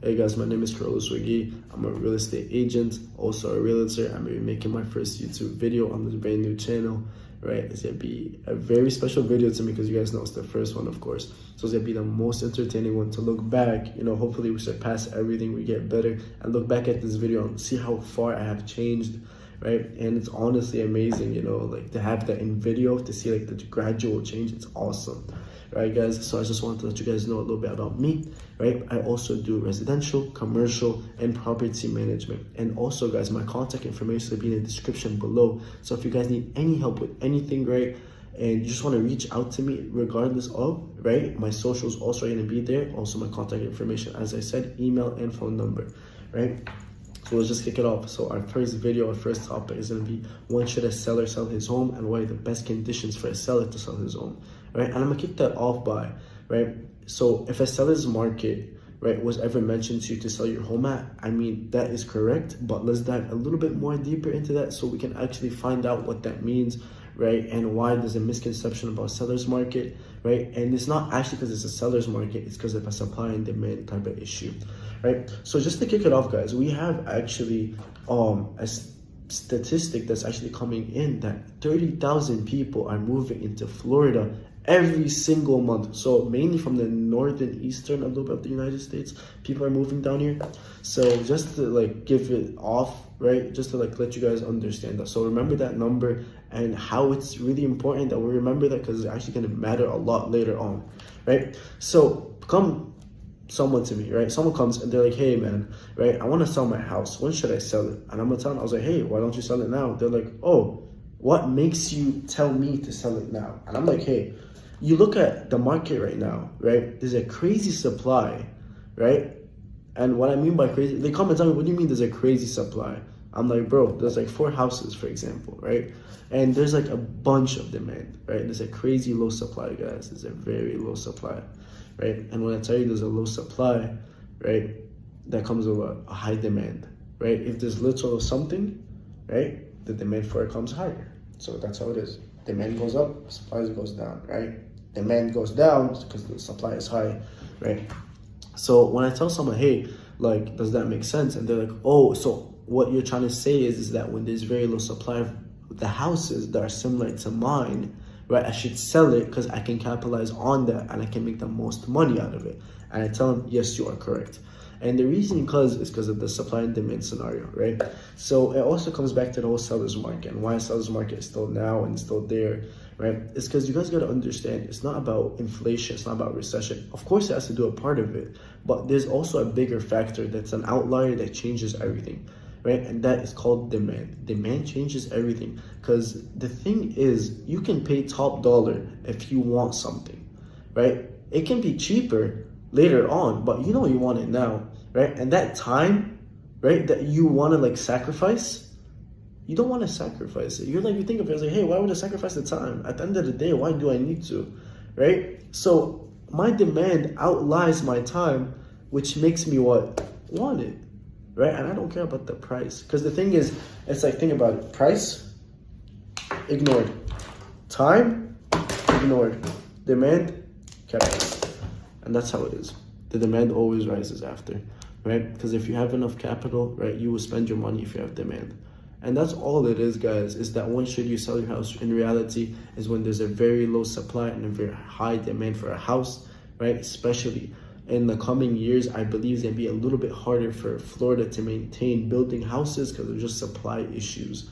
Hey guys, my name is Kirolos Wagih. I'm a real estate agent, also a realtor. I'm gonna be making my first YouTube video on this brand new channel, right? It's gonna be a very special video to me because you guys know it's the first one, of course. So it's gonna be the most entertaining one to look back, hopefully we surpass everything, we get better, and look back at this video and see how far I have changed, right? And it's honestly amazing, like to have that in video, to see like the gradual change. It's awesome. Right, guys, so I just wanted to let you guys know a little bit about me, right? I also do residential, commercial, and property management. And also, guys, my contact information will be in the description below. So if you guys need any help with anything, right, and you just want to reach out to me regardless of, right, my socials also are going to be there. Also, my contact information, as I said, email and phone number, right? So let's just kick it off. So our first video, our first topic is going to be, when should a seller sell his home and what are the best conditions for a seller to sell his home, right? And I'm going to kick that off by, right, so if a seller's market, right, was ever mentioned to you to sell your home at, I mean, that is correct, but let's dive a little bit more deeper into that so we can actually find out what that means, right, and why there's a misconception about seller's market, right? And it's not actually because it's a seller's market, it's because of a supply and demand type of issue, right? So just to kick it off, guys, we have actually a statistic that's actually coming in that 30,000 people are moving into Florida every single month. So mainly from the northern eastern a little bit of the United States, people are moving down here. So just to like give it off, right, just to like let you guys understand that. So remember that number and how it's really important that we remember that, because it's actually going to matter a lot later on, right? So someone to me, right? Someone comes and they're like, hey man, right, I want to sell my house. When should I sell it? And I'm gonna tell them, I was like, hey, why don't you sell it now? They're like, oh, what makes you tell me to sell it now? And I'm like, hey, you look at the market right now, right? There's a crazy supply, right? And what I mean by crazy, they come and tell me, what do you mean there's a crazy supply? I'm like, bro, there's like 4 houses, for example, right? And there's like a bunch of demand, right? There's a crazy low supply, guys. There's a very low supply, right? And when I tell you there's a low supply, right, that comes with a high demand, right? If there's little of something, right, the demand for it comes higher. So that's how it is. Demand goes up, supply goes down, right? Demand goes down because the supply is high, right? So when I tell someone, hey, like, does that make sense? And they're like, oh, so what you're trying to say is that when there's very low supply of the houses that are similar to mine, right, I should sell it because I can capitalize on that and I can make the most money out of it. And I tell them, yes, you are correct. And the reason is because of the supply and demand scenario, right? So it also comes back to the whole seller's market and why seller's market is still now and still there, right? It's because you guys got to understand, it's not about inflation, it's not about recession. Of course, it has to do a part of it, but there's also a bigger factor that's an outlier that changes everything, right? And that is called demand. Demand changes everything, because the thing is, you can pay top dollar if you want something, right? It can be cheaper later on, but you want it now, right? And that time, right, that you want to like sacrifice, you don't want to sacrifice it. You think of it as like, hey, why would I sacrifice the time? At the end of the day, why do I need to, right? So my demand outlies my time, which makes me want it, right? And I don't care about the price, because the thing is, it's like, think about it. Price, ignored. Time, ignored. Demand, kept. And that's how it is. The demand always rises after, right? Because if you have enough capital, right, you will spend your money if you have demand. And that's all it is, guys, is that when should you sell your house? In reality, is when there's a very low supply and a very high demand for a house, right? Especially in the coming years, I believe it's going to be a little bit harder for Florida to maintain building houses because of just supply issues.